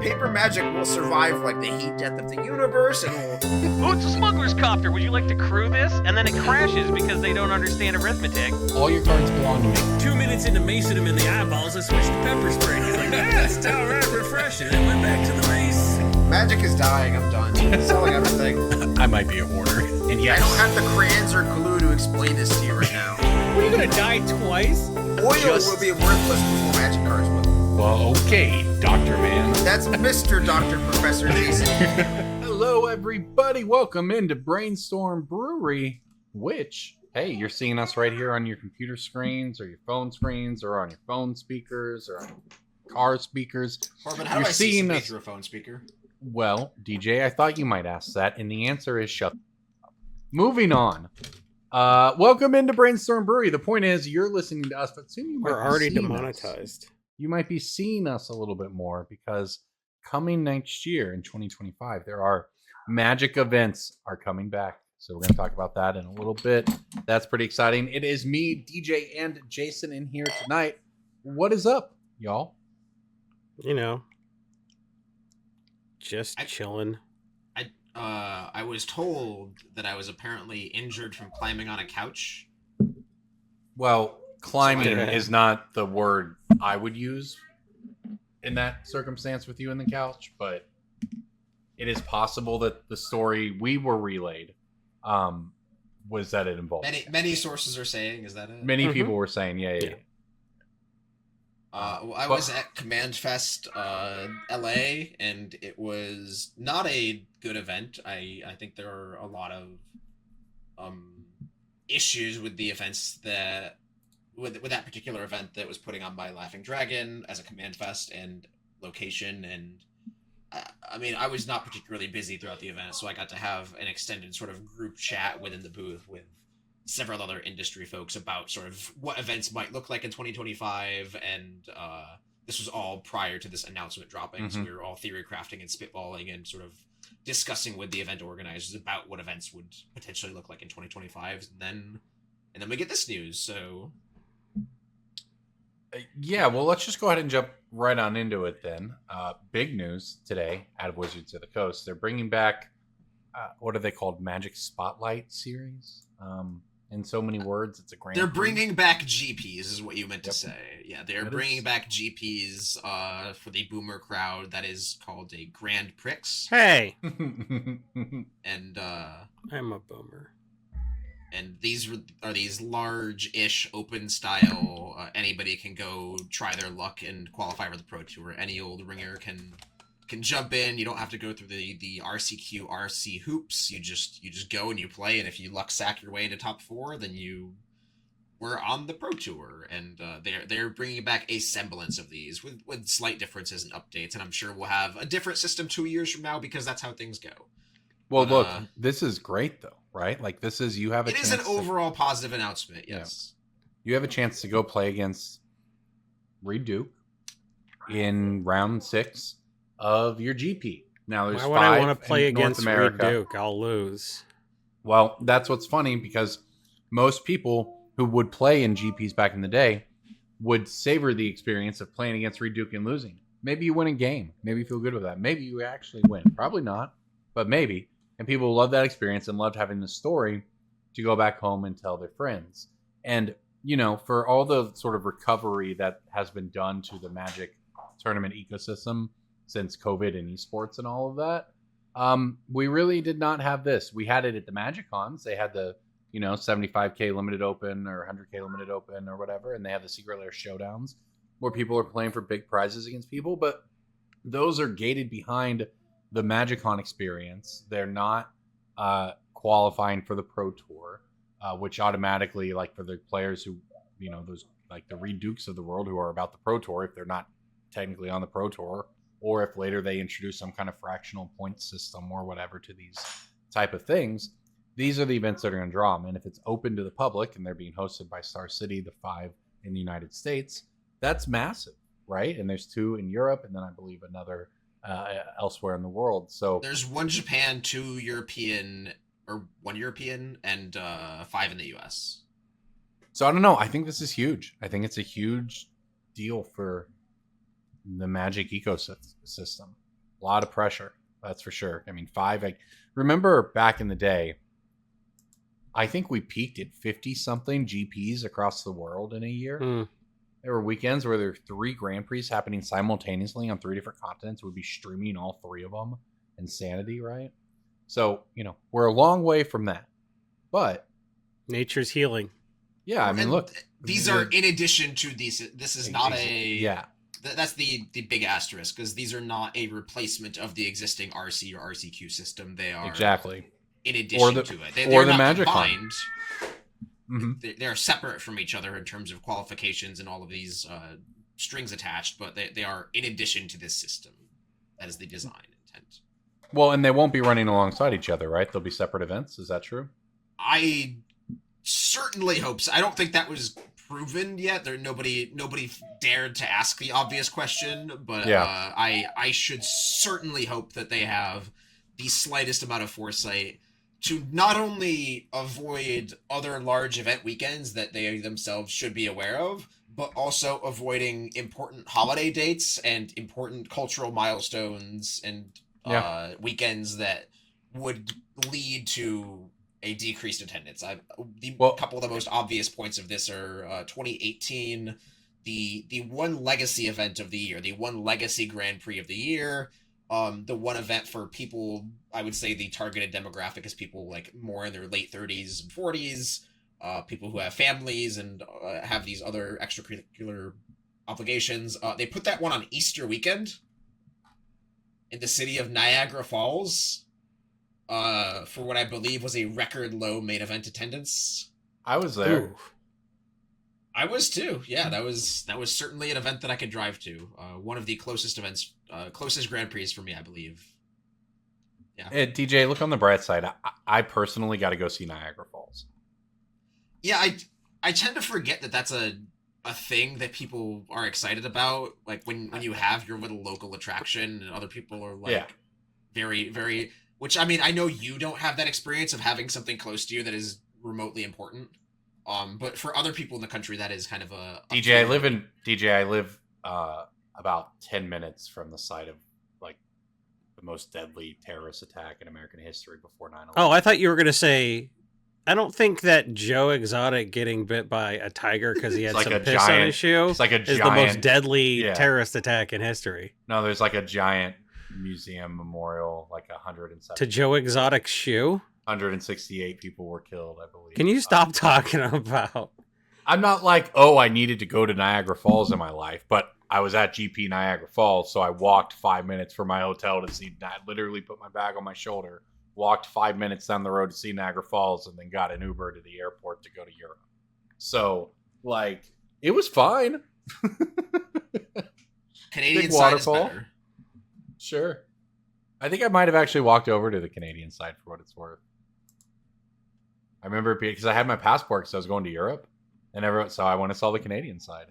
paper magic will survive like the heat death of the universe, and will... Oh, it's a smuggler's copter. Would you like to crew this? And then it crashes because they don't understand arithmetic. All your cards belong to me. 2 minutes into macing him in the eyeballs, I switched to pepper spray. He's like, yeah, it's downright refreshing. And went back to the race. Magic is dying. I'm done. Selling everything. I might be a hoarder. And I yes, don't have the crayons or glue to explain this to you right now. What, are you gonna die twice? Oil will be worthless before magic cards will. well, okay, Dr. Man. That's Mr. Dr. Professor Jason. Hello, everybody. Welcome into Brainstorm Brewery, which, hey, you're seeing us right here on your computer screens or your phone screens or on your phone speakers or on car speakers. Corbin, how do You're I see seeing somebody us- through a phone speaker? Well, DJ, I thought you might ask that, and the answer is shut up. Moving on. Welcome into Brainstorm Brewery. The point is, you're listening to us, but soon you might We're be already seeing us. demonetized. You might be seeing us a little bit more because coming next year in 2025, there are magic events are coming back. So we're going to talk about that in a little bit. That's pretty exciting. It is me, DJ, and Jason in here tonight. What is up, y'all? You know, just chilling. I was told that I was apparently injured from climbing on a couch. Well, climbing Okay. is not the word I would use in that circumstance with you in the couch, but it is possible that the story we were relayed was that it involved. Many sources are saying, is that it? Many Mhm. people were saying, yeah. Well, I was at Command Fest LA, and it was not a good event. I think there are a lot of issues with the events that with that particular event that was putting on by Laughing Dragon as a Command Fest and location. And I mean, I was not particularly busy throughout the event, so I got to have an extended sort of group chat within the booth with several other industry folks about sort of what events might look like in 2025, and this was all prior to this announcement dropping. So we were all theory crafting and spitballing and sort of discussing with the event organizers about what events would potentially look like in 2025, and then we get this news. So Yeah, well, let's just go ahead and jump right on into it then. Big news today out of Wizards of the Coast. They're bringing back, what are they called? Magic Spotlight series? In so many words, it's a grand. they're bringing back GPs, is what you meant to Yep. say. Yeah, they're That bringing is- back GPs for the boomer crowd. That is called a Grand Prix, Hey, and I'm a boomer. and these are these large-ish open style. Anybody can go try their luck and qualify for the Pro Tour. Any old ringer can jump in. You don't have to go through the RCQ RC hoops. You just go and you play, and if you luck sack your way into top 4, then you were on the Pro Tour. And they're bringing back a semblance of these with slight differences and updates. And I'm sure we'll have a different system 2 years from now because that's how things go. Well, But, look, this is great though, right? Like this is you have a It chance is an to- overall positive announcement. Yeah. Yes. you have a chance to go play against Reed Duke in round 6 of your GP. Now there's Why would I 5 want to play in North against Reed America. Duke? I'll lose. Well, that's what's funny because most people who would play in GPs back in the day would savor the experience of playing against Reed Duke and losing. Maybe you win a game. Maybe you feel good with that. Maybe you actually win. Probably not, but maybe. And people love that experience and loved having the story to go back home and tell their friends. And, you know, for all the sort of recovery that has been done to the Magic tournament ecosystem since COVID and esports and all of that, we really did not have this. We had it at the Magic Cons. They had the, 75K limited open or 100K limited open or whatever, and they have the Secret Lair showdowns where people are playing for big prizes against people, but those are gated behind the MagicCon experience. They're not qualifying for the Pro Tour, which automatically, like for the players who, those like the Reed Dukes of the world who are about the Pro Tour, if they're not technically on the Pro Tour, or if later they introduce some kind of fractional point system or whatever to these type of things, these are the events that are going to draw them. And if it's open to the public and they're being hosted by Star City, the 5 in the United States, that's massive, right? And there's 2 in Europe, and then I believe another elsewhere in the world. So There's 1 Japan, 2 European, or 1 European, and 5 in the US. So I don't know. I think this is huge. I think it's a huge deal for the Magic ecosystem. A lot of pressure. That's for sure. I mean, remember back in the day, I think we peaked at 50-something GPs across the world in a year. There were weekends where there were 3 Grand Prix happening simultaneously on 3 different continents. We'd be streaming all 3 of them. Insanity, right? So, we're a long way from that. But Nature's healing. yeah, I mean, look. These are in addition to these. This is not a... Yeah. That's the big asterisk, because these are not a replacement of the existing RC or RCQ system. They are... Exactly. In addition to it. They're not Magic combined. They're separate from each other in terms of qualifications and all of these strings attached, but they are in addition to this system. That is the design intent. Well, and they won't be running alongside each other, right? They'll be separate events. Is that true? I certainly hope so. I don't think that was proven yet. Nobody dared to ask the obvious question, but yeah. I should certainly hope that they have the slightest amount of foresight to not only avoid other large event weekends that they themselves should be aware of, but also avoiding important holiday dates and important cultural milestones and weekends that would lead to a decreased attendance. Couple of the most obvious points of this are 2018, the one legacy event of the year, the one legacy Grand Prix of the year, the one event for people, I would say the targeted demographic is people like more in their late 30s and 40s, people who have families and have these other extracurricular obligations. They put that one on Easter weekend in the city of Niagara Falls for what I believe was a record low main event attendance. I was there. Ooh. I was too. Yeah, that was certainly an event that I could drive to. One of the closest events, closest Grand Prix for me, I believe. Yeah. Hey, DJ, look on the bright side. I personally got to go see Niagara Falls. Yeah, I tend to forget that that's a thing that people are excited about. Like when you have your little local attraction and other people are like very, very. Which I mean, I know you don't have that experience of having something close to you that is remotely important. But for other people in the country, that is kind of a DJ. I live about 10 minutes from the site of like the most deadly terrorist attack in American history before 9/11. Oh, I thought you were going to say, I don't think that Joe Exotic getting bit by a tiger because he had like some a piss on giant- his shoe It's like a is giant. the most deadly Yeah. terrorist attack in history. No, there's like a giant museum memorial, like 107. To Joe Exotic's shoe? 168 people were killed, I believe. Can you stop talking about? I'm not like, oh, I needed to go to Niagara Falls in my life, but I was at GP Niagara Falls, so I walked 5 minutes from my hotel to see. I literally put my bag on my shoulder, walked 5 minutes down the road to see Niagara Falls, and then got an Uber to the airport to go to Europe. So, like, it was fine. Canadian Big side is waterfall. better. Sure. I think I might have actually walked over to the Canadian side for what it's worth. I remember because I had my passport because I was going to Europe, and so I went and saw the Canadian side.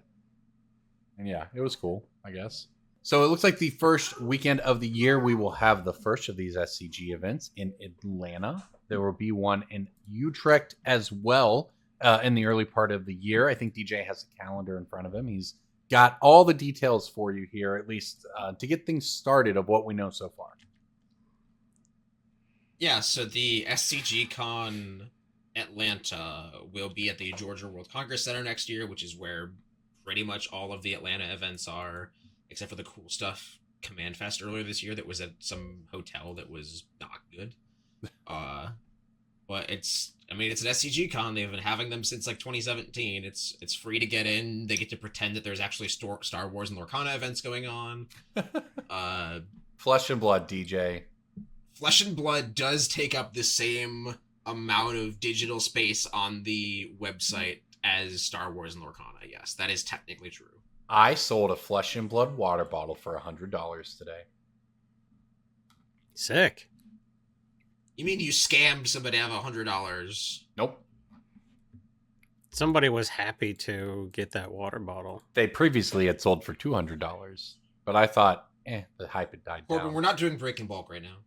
And yeah, it was cool, I guess. So it looks like the first weekend of the year, we will have the first of these SCG events in Atlanta. There will be one in Utrecht as well in the early part of the year. I think DJ has a calendar in front of him. He's got all the details for you here, at least to get things started of what we know so far. Yeah, so the SCG Con Atlanta will be at the Georgia World Congress Center next year, which is where pretty much all of the Atlanta events are, except for the cool stuff Command Fest earlier this year that was at some hotel that was not good. But it's an SCG Con. They've been having them since like 2017. It's free to get in. They get to pretend that there's actually Star Wars and Lorcana events going on. Flesh and Blood, DJ. Flesh and Blood does take up the same amount of digital space on the website as Star Wars and Lorcana. Yes, that is technically true. I sold a Flesh and Blood water bottle for $100 today. Sick. You mean you scammed somebody out of $100? Nope. Somebody was happy to get that water bottle. They previously had sold for $200, but I thought, the hype had died Corbin, down. we're not doing break in bulk right now.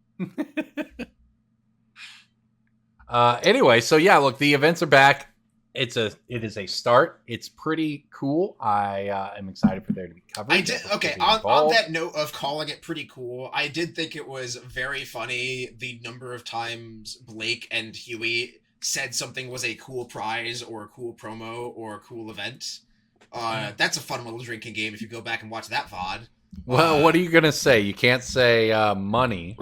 Anyway, so yeah, look, the events are back. it is a start. It's pretty cool. I am excited for there to be coverage. On that note of calling it pretty cool, I did think it was very funny the number of times Blake and Huey said something was a cool prize or a cool promo or a cool event. That's a fun little drinking game if you go back and watch that VOD. Well, what are you gonna say? You can't say money.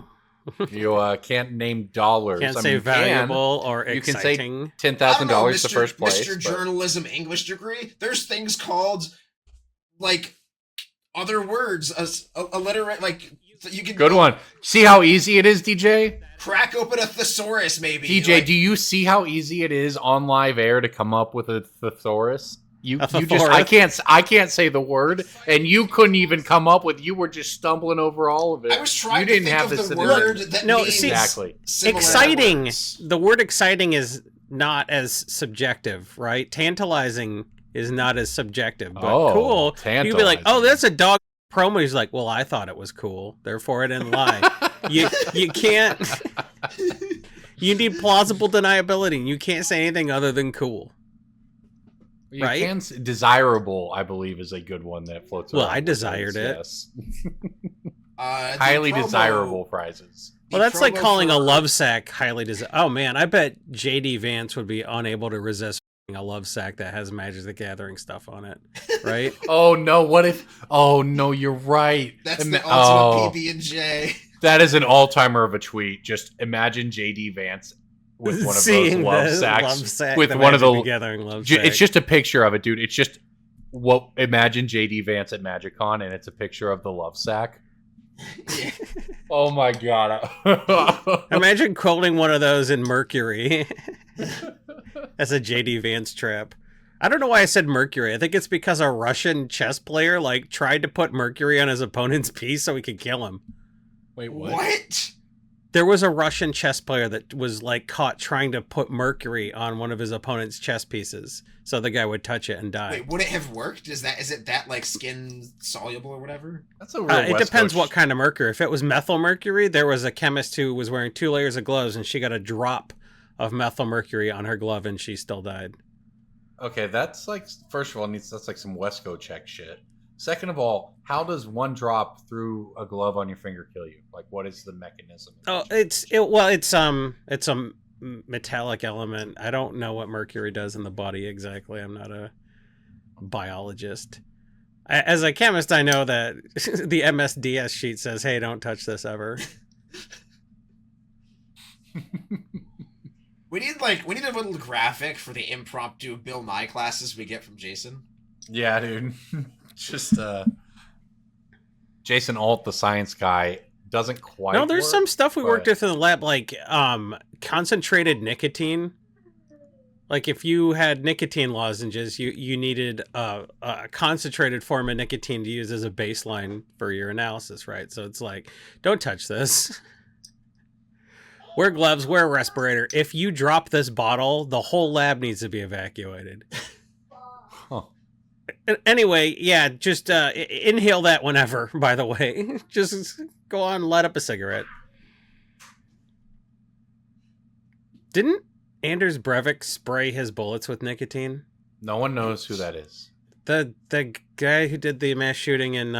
You can't name dollars. Can't say valuable or exciting. You can say $10,000 to first place. Mr. Journalism English degree. There's things called like other words, a letter like you can. Good one. See how easy it is, DJ? Crack open a thesaurus, maybe. DJ, do you see how easy it is on live air to come up with a thesaurus? You just I can't say the word, and you couldn't even come up with. You were just stumbling over all of it. I was trying to think of the word that means exactly exciting. Words. The word exciting is not as subjective, right? Tantalizing is not as subjective, but cool. You could be like, "Oh, that's a dog promo." He's like, "Well, I thought it was cool, therefore I didn't lie." you can't. You need plausible deniability, and you can't say anything other than cool. Right? Desirable, I believe, is a good one that floats around. Well, I desired it. Yes. Highly desirable prizes. Well, that's like calling a love sack highly desirable. Oh, man, I bet JD Vance would be unable to resist a love sack that has Magic the Gathering stuff on it, right? Oh, no, what if... Oh, no, you're right. That's the ultimate PB&J. That is an all-timer of a tweet. Just imagine JD Vance with one of those love sacks, with one of the love sack. It's just a picture of it, dude. It's just imagine JD Vance at MagicCon, and it's a picture of the love sack. Yeah. Oh my god! Imagine quoting one of those in Mercury as a JD Vance trap. I don't know why I said Mercury. I think it's because a Russian chess player tried to put Mercury on his opponent's piece so he could kill him. Wait, what? There was a Russian chess player that was caught trying to put Mercury on one of his opponent's chess pieces, so the guy would touch it and die. Wait, would it have worked? Is it that skin soluble or whatever? That's a real it depends what kind of mercury. If it was methyl mercury, there was a chemist who was wearing 2 layers of gloves, and she got a drop of methyl mercury on her glove, and she still died. Okay, that's first of all, that's like some Wesco check shit. Second of all, how does one drop through a glove on your finger kill you? What is the mechanism? Oh, it's a metallic element. I don't know what mercury does in the body exactly. I'm not a biologist. As a chemist, I know that the MSDS sheet says, "Hey, don't touch this ever." We need a little graphic for the impromptu Bill Nye classes we get from Jason. Yeah, dude. Just Jason Alt, the science guy, doesn't quite. No, there's work, some stuff we worked with in the lab, concentrated nicotine. If you had nicotine lozenges, you needed a concentrated form of nicotine to use as a baseline for your analysis, right? So it's don't touch this. Wear gloves, wear a respirator. If you drop this bottle, the whole lab needs to be evacuated. Anyway, yeah, just inhale that whenever, by the way. Just go on, light up a cigarette. Didn't Anders Breivik spray his bullets with nicotine? No one knows who that is. The guy who did the mass shooting in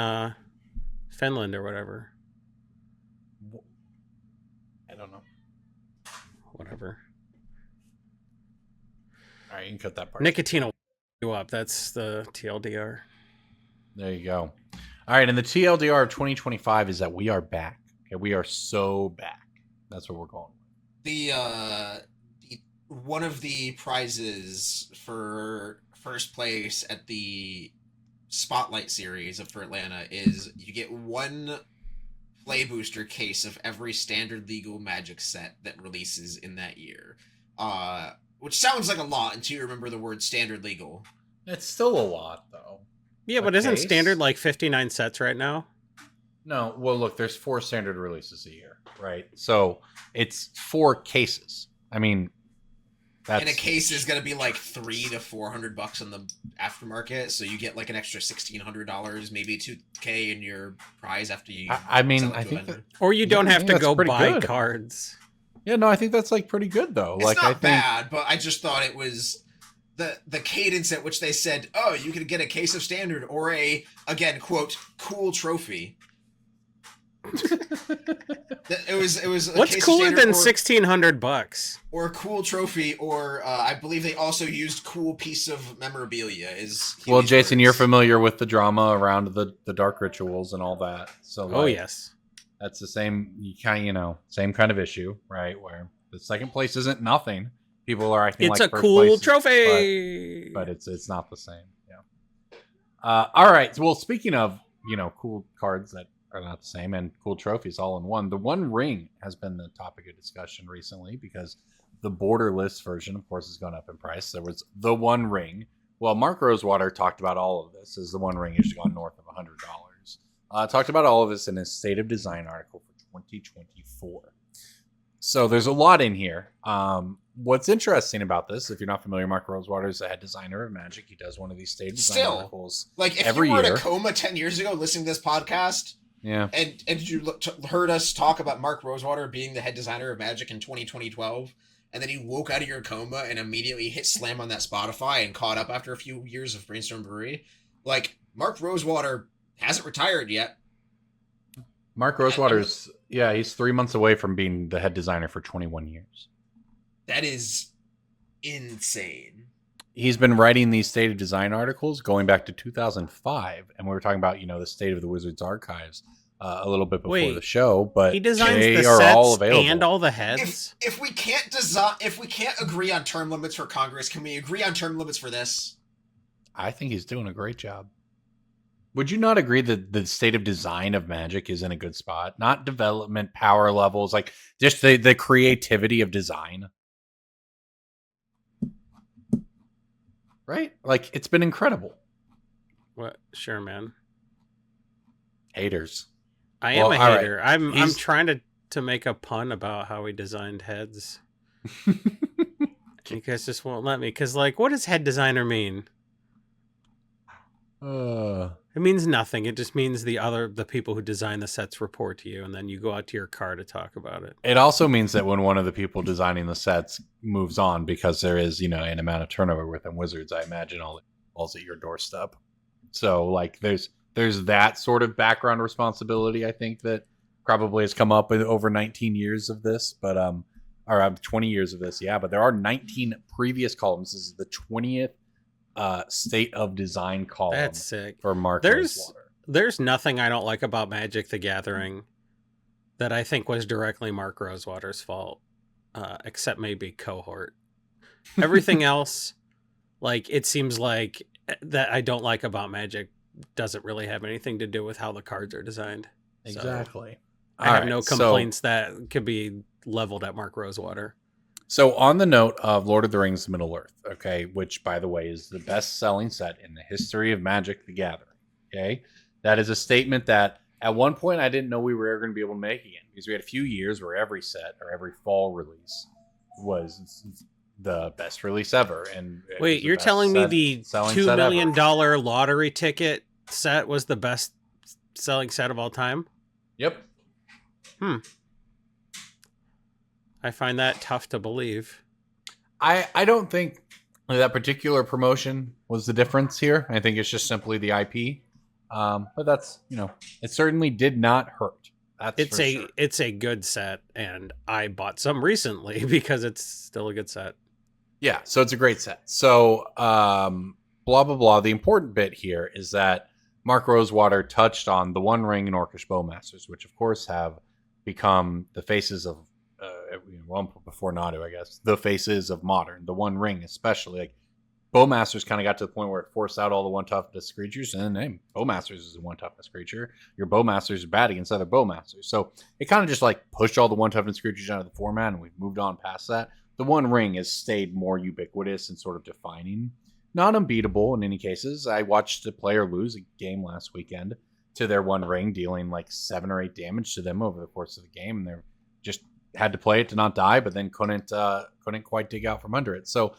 Finland or whatever. I don't know. Whatever. All right, you can cut that part. Nicotine will you up. That's the TLDR. There you go. All right, and the TLDR of 2025 is that we are back. Okay, we are so back. That's what we're going with. One of the prizes for first place at the Spotlight series for Atlanta is you get one play booster case of every standard legal Magic set that releases in that year. Which sounds like a lot until you remember the word standard legal. It's still a lot, though. Yeah, but isn't standard 59 sets right now? No, well, look, there's 4 standard releases a year, right? So it's 4 cases. I mean, and a case is going to be $300 to $400 on the aftermarket, so you get an extra $1,600, maybe $2,000 in your prize after you. I think that, or you don't have to go buy cards. Yeah, no, I think that's pretty good though. It's not bad, but I just thought it was the cadence at which they said, "Oh, you can get a case of standard or a, again, quote, cool trophy." It was a What's case of cooler standard than or, $1,600? or a cool trophy, or I believe they also used cool piece of memorabilia. Well, Huey's Jason, words. you're familiar with the drama around the dark rituals and all that. So Oh, like, yes. that's the same same kind of issue, right? Where the second place isn't nothing. People are acting It's like a first cool place is- trophy. but it's not the same. Yeah. All right. Well, speaking of cool cards that are not the same and cool trophies all in one, the One Ring has been the topic of discussion recently because the borderless version, of course, has gone up in price. There was the One Ring. Well, Mark Rosewater talked about all of this as the One Ring has gone north of $100. Talked about all of this in his State of Design article for 2024. So there's a lot in here. What's interesting about this, if you're not familiar, Mark Rosewater is the head designer of Magic. He does one of these State of Design articles like if every you were in year. a coma 10 years ago listening to this podcast, Yeah. and you heard us talk about Mark Rosewater being the head designer of Magic in 2012, and then you woke out of your coma and immediately hit slam on that Spotify and caught up after a few years of Brainstorm Brewery, like Mark Rosewater hasn't retired yet. Mark Rosewater's, he's 3 months away from being the head designer for 21 years. That is insane. He's been writing these State of Design articles going back to 2005, and we were talking about the state of the Wizards archives a little bit before the show. But he designs they the are sets all available. and all the heads. If we can't agree on term limits for Congress, can we agree on term limits for this? I think he's doing a great job. Would you not agree that the State of Design of Magic is in a good spot? Not development power levels, like just the creativity of design. Right? Like, it's been incredible. What? Sure, man. Haters. I am Well, a all right. hater. I'm He's- trying to make a pun about how he designed heads. You guys just won't let me. Because, like, what does head designer mean? It means nothing. It just means the people who design the sets report to you, and then you go out to your car to talk about it. It also means that when one of the people designing the sets moves on, because there is, an amount of turnover within Wizards, I imagine all it falls at your doorstep. So, like, there's that sort of background responsibility, I think, that probably has come up in over 19 years of this, but or 20 years of this, yeah. But there are 19 previous columns. This is the 20th State of Design column. That's sick. For Mark There's Rosewater. there's nothing I don't like about Magic the Gathering that I think was directly Mark Rosewater's fault, except maybe cohort. Everything else, like, it seems like that I don't like about Magic doesn't really have anything to do with how the cards are designed. So Exactly. I have no complaints that could be leveled at Mark Rosewater. So on the note of Lord of the Rings Middle-earth, okay, which, by the way, is the best-selling set in the history of Magic the Gathering, okay? That is a statement that at one point I didn't know we were ever going to be able to make again, because we had a few years where every set or every fall release was the best release ever. And it was Wait, the you're best telling me the selling $2 set million ever. lottery ticket set was the best selling set of all time? Yep. I find that tough to believe. I don't think that particular promotion was the difference here. I think it's just simply the IP. But that's, it certainly did not hurt. That's It's for a sure. it's a good set, and I bought some recently because it's still a good set. Yeah, so it's a great set. So, blah, blah, blah. The important bit here is that Mark Rosewater touched on the One Ring and Orcish Bowmasters, which, of course, have become the faces of, well, before Nadu, I guess, the faces of Modern. The One Ring, especially. Like, Bowmasters kind of got to the point where it forced out all the one toughness creatures, and hey, Bowmasters is a one toughness creature. Your Bowmasters are bad against other Bowmasters. So it kind of just like pushed all the one toughness creatures out of the format, and we've moved on past that. The One Ring has stayed more ubiquitous and sort of defining. Not unbeatable in any cases. I watched a player lose a game last weekend to their One Ring, dealing like 7 or 8 damage to them over the course of the game, and they just had to play it to not die, but then couldn't quite dig out from under it. So,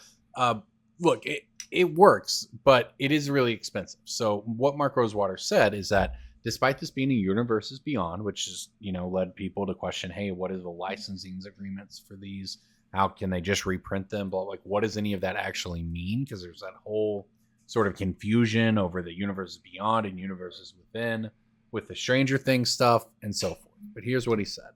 look, it works, but it is really expensive. So what Mark Rosewater said is that despite this being a Universes Beyond, which has led people to question, hey, what are the licensing agreements for these? How can they just reprint them? But like, what does any of that actually mean? Because there's that whole sort of confusion over the universes beyond and universes within with the Stranger Things stuff and so forth. But here's what he said.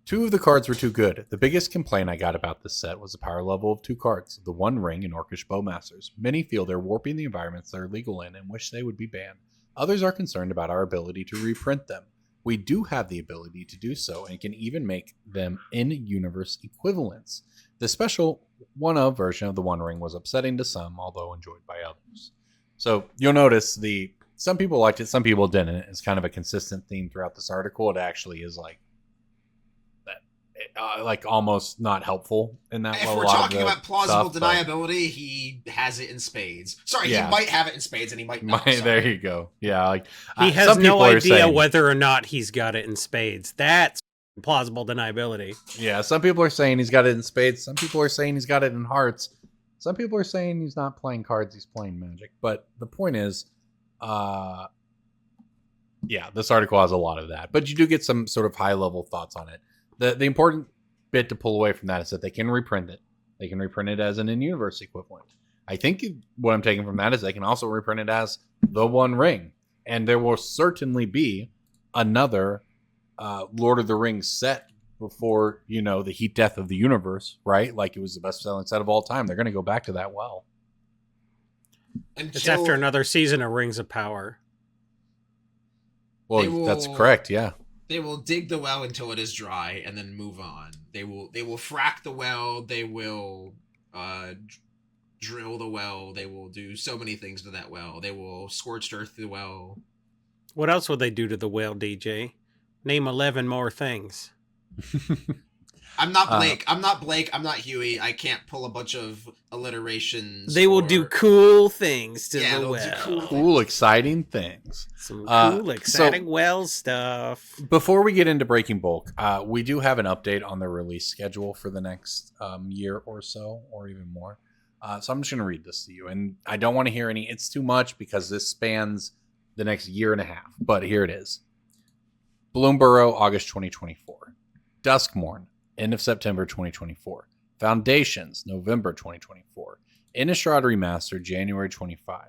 2 of the cards were too good. The biggest complaint I got about this set was the power level of 2 cards, the One Ring and Orcish Bowmasters. Many feel they're warping the environments they're legal in and wish they would be banned. Others are concerned about our ability to reprint them. We do have the ability to do so and can even make them in-universe equivalents. The special one-of version of the One Ring was upsetting to some, although enjoyed by others. So you'll notice some people liked it, some people didn't. It's kind of a consistent theme throughout this article. It actually is like almost not helpful in that. If we're talking about plausible deniability, he has it in spades. Sorry, he might have it in spades, and he might not. There you go. Yeah, like he has no idea whether or not he's got it in spades. That's plausible deniability. Yeah, some people are saying he's got it in spades. Some people are saying he's got it in hearts. Some people are saying he's not playing cards, he's playing Magic. But the point is, this article has a lot of that. But you do get some sort of high-level thoughts on it. The important bit to pull away from that is that they can reprint it. They can reprint it as an in-universe equivalent. I think what I'm taking from that is they can also reprint it as the One Ring. And there will certainly be another Lord of the Rings set before, the heat death of the universe, right? Like it was the best-selling set of all time. They're going to go back to that well. It's after another season of Rings of Power. Well, that's correct, yeah. They will dig the well until it is dry and then move on. They will frack the well. They will drill the well. They will do so many things to that well. They will scorched earth the well. What else would they do to the well, DJ? Name 11 more things. I'm not Blake. I'm not Blake. I'm not Huey. I can't pull a bunch of alliterations. They will do cool things to the well. Cool, exciting things. Some cool, exciting well stuff. Before we get into Breaking Bulk, we do have an update on the release schedule for the next year or so, or even more. So I'm just going to read this to you. And I don't want to hear it's too much because this spans the next year and a half. But here it is. Bloomborough, August 2024. Duskmorn, end of September 2024. Foundations, November 2024. Innistrad Remastered, January 25.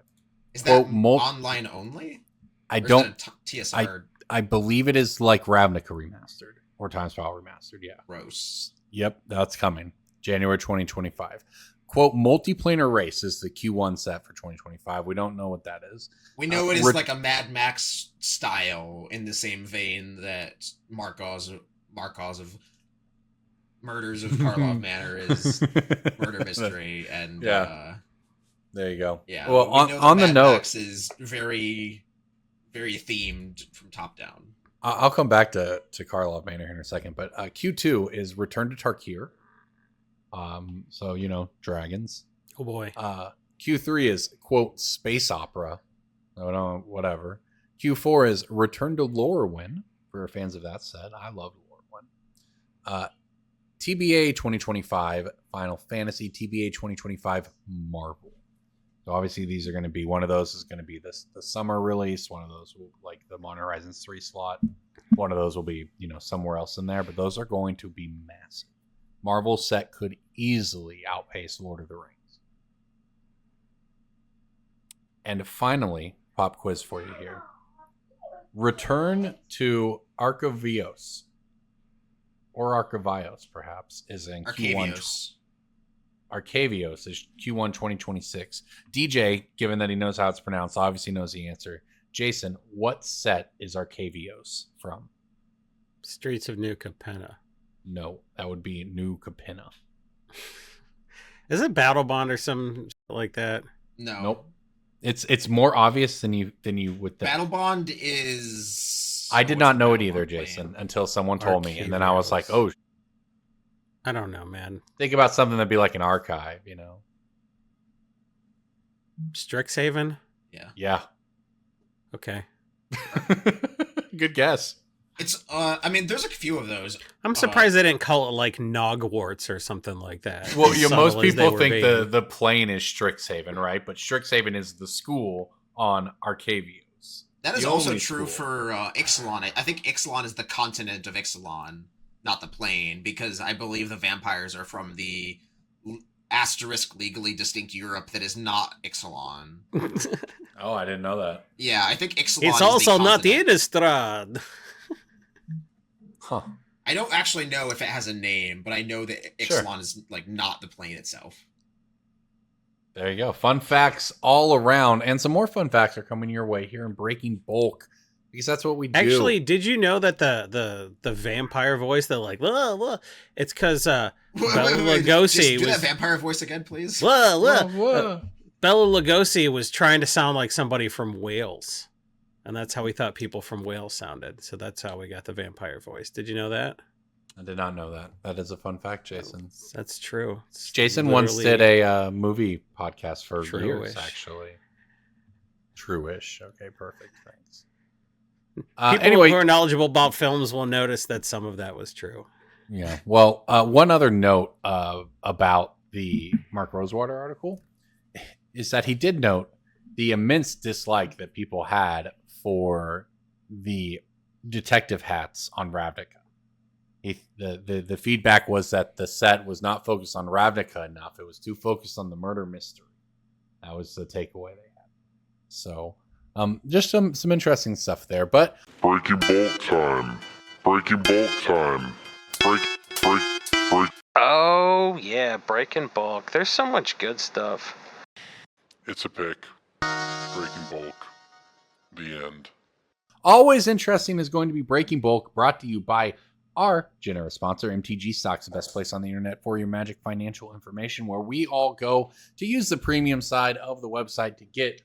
Is that online only? I don't. TSR. I believe it is like Ravnica Remastered or Times Power Remastered. Yeah. Gross. Yep, that's coming. January 2025. Quote, Multiplanar Race is the Q1 set for 2025. We don't know what that is. We know it is like a Mad Max style in the same vein that Markov's of Murders of Karlov Manor is Murder Mystery, and there you go. Yeah. Well, on the note, Max is very, very themed from top down. I'll come back to Karlov Manor here in a second, but Q2 is Return to Tarkir. So dragons. Oh boy. Q3 is quote Space Opera. No, whatever. Q4 is Return to Lorwyn for fans of that set. I love Lorwyn. TBA 2025 Final Fantasy, TBA 2025 Marvel. So obviously these are going to be, one of those is going to be the summer release. One of those will like the Modern Horizons 3 slot. One of those will be, somewhere else in there, but those are going to be massive. Marvel set could easily outpace Lord of the Rings. And finally, pop quiz for you here. Return to Arcavios, or Arcavios perhaps, is in Q1. Arcavios is Q1 2026. DJ, given that he knows how it's pronounced, obviously knows the answer. Jason, what set is Arcavios from? Streets of New Capenna. No, that would be New Capenna. Is it Battle Bond or something like that? No. Nope. It's more obvious than you would think. Battle Bond is. I did not know it either, Jason, until someone told me, and then I was like, "Oh." I don't know, man. Think about something that'd be like an archive, Strixhaven? Yeah. Yeah. Okay. Good guess. It's there's a few of those. I'm surprised they didn't call it like Nogwarts or something like that. Well, most people think the plane is Strixhaven, right? But Strixhaven is the school on Arcavios. That is also true for Ixalan. I think Ixalan is the continent of Ixalan. not the plane, because I believe the vampires are from the asterisk legally distinct Europe that is not Ixalan. Oh, I didn't know that. Yeah, I think Ixalan It's is also the not the continent. Innistrad. Huh. I don't actually know if it has a name, but I know that Sure. Ixalan is like not the plane itself. There you go. Fun facts all around. And some more fun facts are coming your way here in Breaking Bulk. Because that's what we do. Actually, did you know that the vampire voice that like it's because Bela Lugosi Just do was that vampire voice again, please. Bela Lugosi was trying to sound like somebody from Wales, and that's how we thought people from Wales sounded. So that's how we got the vampire voice. Did you know that? I did not know that. That is a fun fact, Jason. That's true. It's Jason once did literally a movie podcast for years, True-ish. actually. True-ish. Okay, perfect. Thanks. People Anyway, who are knowledgeable about films will notice that some of that was true. yeah. Well, one other note about the Mark Rosewater article is that he did note the immense dislike that people had for the detective hats on Ravnica. The feedback was that the set was not focused on Ravnica enough. It was too focused on the murder mystery. That was the takeaway they had. So, just some interesting stuff there. But Breaking Bulk time. Breaking Bulk time. Break. Oh, yeah, Breaking Bulk. There's so much good stuff. It's a pick. Breaking Bulk. The end. always interesting is going to be Breaking Bulk, brought to you by our generous sponsor, MTGstocks, the best place on the internet for your Magic financial information, where we all go to use the premium side of the website to get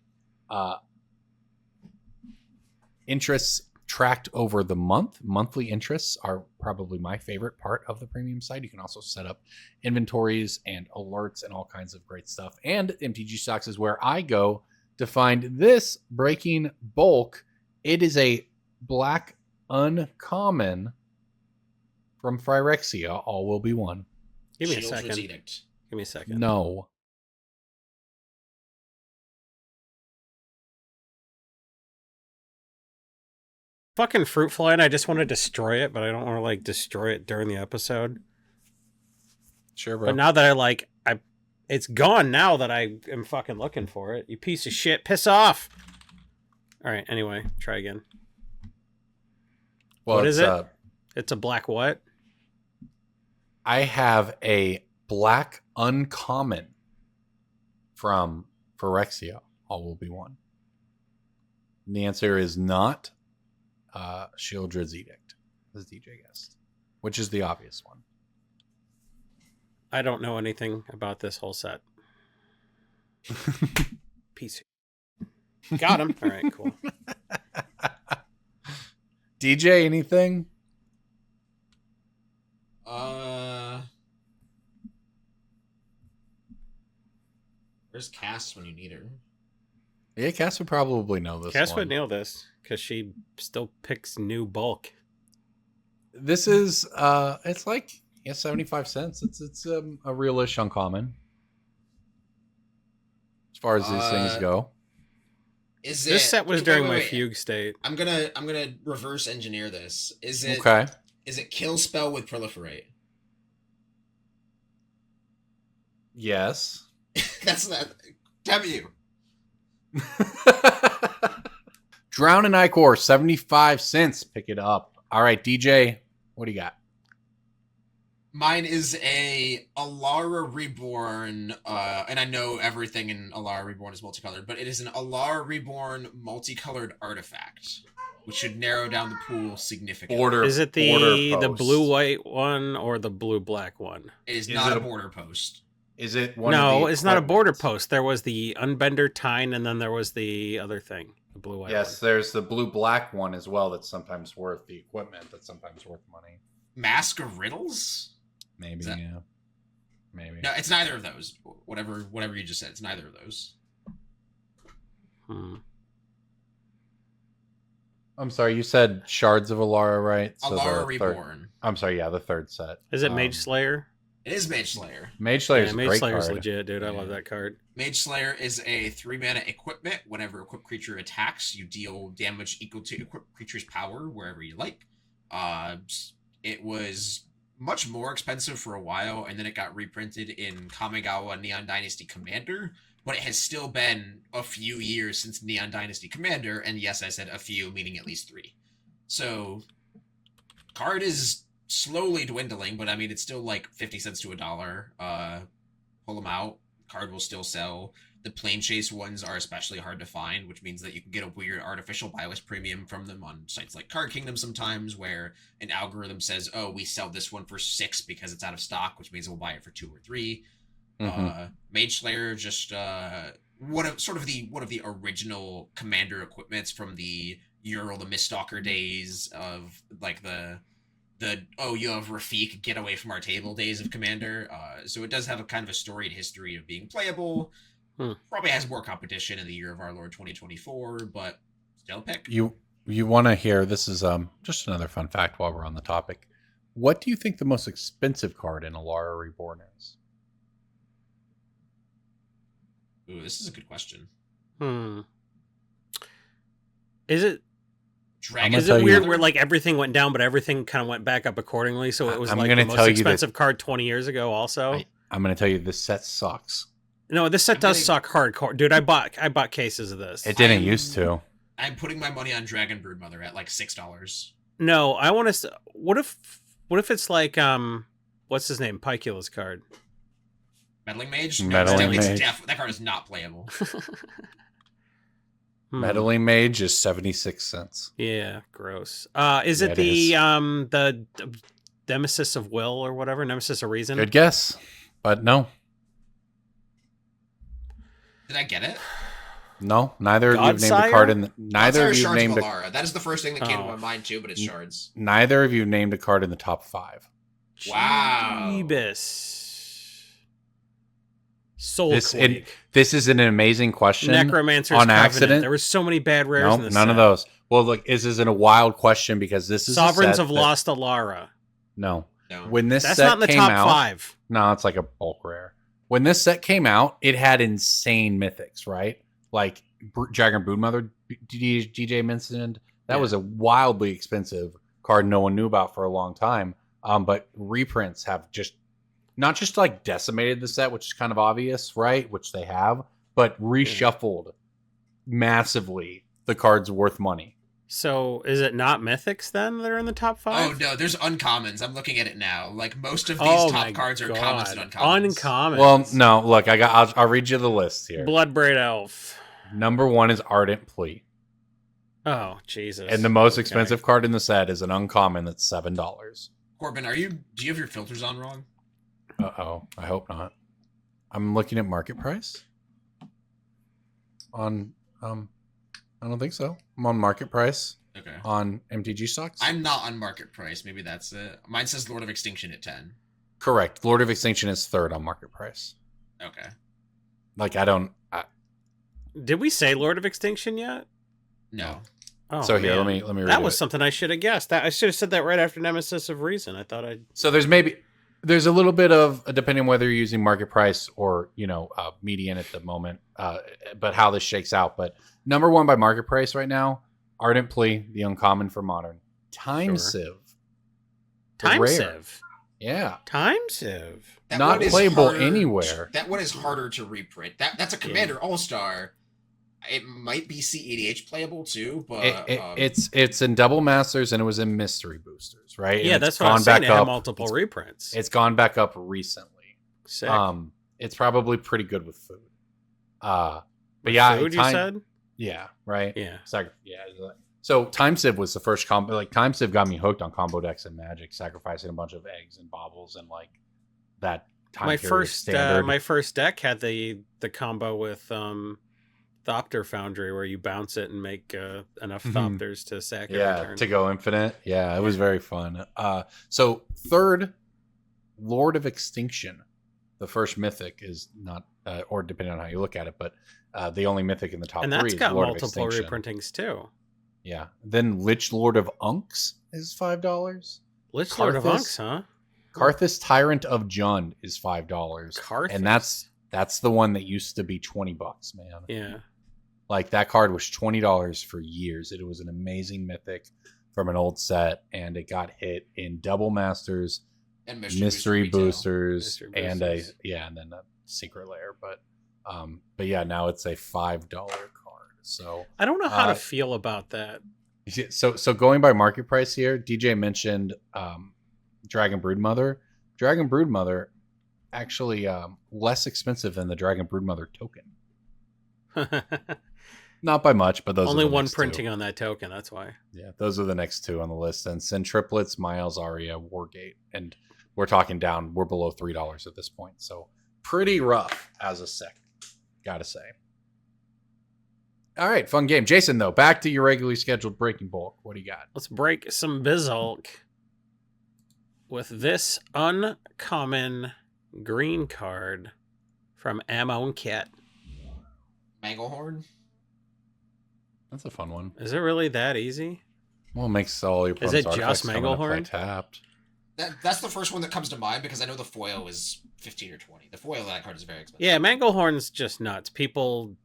interests tracked over the month. Monthly interests are probably my favorite part of the premium side. You can also set up inventories and alerts and all kinds of great stuff. And MTGstocks is where I go to find this Breaking Bulk. It is a black uncommon from Phyrexia. All will be one. Give me a Shieldred's second. Edict. Give me a second. No. Fucking fruit fly, and I just want to destroy it, but I don't want to like destroy it during the episode. Sure, bro. But now that it's gone now that I am fucking looking for it. You piece of shit, piss off. All right, anyway, try again. Well, what is it's, it? It's a black what? I have a black uncommon from Phyrexia. All will be one. And the answer is not Shieldred's Edict, as DJ guessed, which is the obvious one. I don't know anything about this whole set. Piece of... Got him. All right, cool. DJ, anything? Where's Cass when you need her? Yeah, Cass would probably know this Cass one. would nail this because she still picks new bulk. This is it's like 75 cents. It's a realish uncommon as far as these things go. Is This it, set was wait, during wait, my wait. fugue state. I'm gonna reverse engineer this. Is it Okay. Is it kill spell with proliferate? Yes. That's not. Damn you. Drown and Icor, 75 cents. Pick it up. All right, DJ, what do you got? Mine is a Alara Reborn, and I know everything in Alara Reborn is multicolored, but it is an Alara Reborn multicolored artifact, which should narrow down the pool significantly. Is it the blue white one or the blue black one? It is Is not it a a- border post. Is it one No, of the it's not a border equipments? post. There was the Unbender Tine, and then there was the other thing, the blue white Yes, there's the blue black one as well that's sometimes worth the equipment that's sometimes worth money. Mask of Riddles? Maybe, Is that- yeah. Maybe. No, it's neither of those. Whatever you just said, it's neither of those. one. I'm sorry, you said Shards of Alara, right? Alara the third- Reborn. I'm sorry, yeah, the third set. Is it Mage Slayer? It is Mage Slayer. Mage Slayer is Yeah, a Mage great Slayer's card. legit, dude. I Yeah. love that card. Mage Slayer is a 3-mana equipment. Whenever equipped creature attacks, you deal damage equal to equipped creature's power wherever you like. It was much more expensive for a while, and then it got reprinted in Kamigawa Neon Dynasty Commander, but it has still been a few years since Neon Dynasty Commander, and yes, I said a few, meaning at least 3. So, card is slowly dwindling, but I mean, it's still like 50 cents to $1. Pull them out, card will still sell. The plane chase ones are especially hard to find, which means that you can get a weird artificial buy list premium from them on sites like Card Kingdom sometimes, where an algorithm says, oh, we sell this one for 6 because it's out of stock, which means we'll buy it for 2 or 3. Mage Slayer, just one of the original Commander equipments from the Ural the Miststalker days of like the you have Rafik, get away from our table days of Commander. So it does have a kind of a storied history of being playable. Probably has more competition in the year of our Lord 2024, but still pick. You want to hear, this is just another fun fact while we're on the topic. What do you think the most expensive card in Alara Reborn is? Ooh, this is a good question. Is it Dragon? Is it weird where like everything went down, but everything kind of went back up accordingly? So it was like the most expensive card 20 years ago. Also, I'm going to tell you this set sucks. No, this set does suck hardcore, dude. I bought cases of this. It didn't used to. I'm putting my money on Dragon Broodmother at like $6. No, I want to. What if it's like what's his name? Picula's card. Meddling Mage. Meddling Mage. That card is not playable. Meddling Mage is 76 cents. Yeah, gross. Is it the Nemesis of Will or whatever? Nemesis of Reason? Good guess, but no. Did I get it? No, neither of you have named a card in the. Neither of you named a. That is the first thing that came to my mind too, but it's shards. Neither of you named a card in the top 5. Wow. Jeebus. Soul this is an amazing question. Necromancer's on Covenant. Accident. There were so many bad rares in this none set. of those. Well, look, this isn't a wild question because this is Sovereigns of Lost Alara. No. When this That's set not in the came top out, 5. No, it's like a bulk rare. When this set came out, it had insane mythics, right? Like Dragon Broodmother, DJ mentioned. That was a wildly expensive card no one knew about for a long time. But reprints have not just like decimated the set, which is kind of obvious, right? Which they have, but reshuffled massively the cards worth money. So is it not mythics then that are in the top 5? Oh no, there's uncommons. I'm looking at it now. Like most of these top cards are commons and uncommons. Uncommons. Well, no, look, I'll read you the list here. Bloodbraid Elf. Number 1 is Ardent Plea. Oh, Jesus. And the most expensive card in the set is an uncommon that's $7. Corbin, do you have your filters on wrong? Uh-oh. I hope not. I'm looking at market price. I don't think so. I'm on market price. Okay. On MTGstocks. I'm not on market price. Maybe that's it. Mine says Lord of Extinction at 10. Correct. Lord of Extinction is 3rd on market price. Okay. Like Did we say Lord of Extinction yet? No. Oh, so here, man. let me read that was something I should have guessed. I should have said that right after Nemesis of Reason. I thought I'd. So there's a little bit of, depending on whether you're using market price or, median at the moment, but how this shakes out. But number 1 by market price right now, Ardent Plea, the uncommon for modern. Time Sieve. Time rare. Sieve? Yeah. Time Sieve. Not playable anywhere. That one is harder to reprint. That's a Commander All-Star. It might be CEDH playable too, but it's in Double Masters and it was in Mystery Boosters, right? Yeah, and that's what I'm saying. It had multiple reprints. It's gone back up recently. Sick. It's probably pretty good with food. But with yeah, food, you said? Yeah, right. Yeah, So Time Sieve was the first combo. Like Time Sieve got me hooked on combo decks and Magic, sacrificing a bunch of eggs and baubles and like that. My first deck had the combo with Thopter Foundry, where you bounce it and make enough Thopters to sack it. Yeah, to go infinite. Yeah, it was very fun. So 3rd, Lord of Extinction. The first mythic is not, or depending on how you look at it, but the only mythic in the top 3 is Lord of Extinction. And that's got multiple reprintings too. Yeah. Then Lich Lord of Unks is $5. Lich Lord of Unks, huh? Karthus Tyrant of Jund is $5. Karthus. And that's the one that used to be $20, man. Yeah. Like that card was $20 for years. It was an amazing mythic from an old set, and it got hit in Double Masters And mystery Booster boosters, Mystery and boosters. and then a secret layer. But yeah, now it's a $5 card. So I don't know how to feel about that. so going by market price here, DJ mentioned Dragon Broodmother. Dragon Broodmother actually less expensive than the Dragon Broodmother token. Not by much, but those Only are the one next printing two. on that token. That's why. Yeah, those are the next two on the list. And Centriplets, Miles, Aria, Wargate, and we're talking down. We're below $3 at this point, so pretty rough as a second, gotta say. All right, fun game, Jason. Though, back to your regularly scheduled breaking bulk. What do you got? Let's break some Bizulk with this uncommon green card from Ammo and Cat. Manglehorn. That's a fun one. Is it really that easy? Well, it makes all your Is it opponent's artifacts just come into play Manglehorn? tapped. That's the first one that comes to mind because I know the foil is 15 or 20. The foil of that card is very expensive. Yeah, Manglehorn's just nuts. People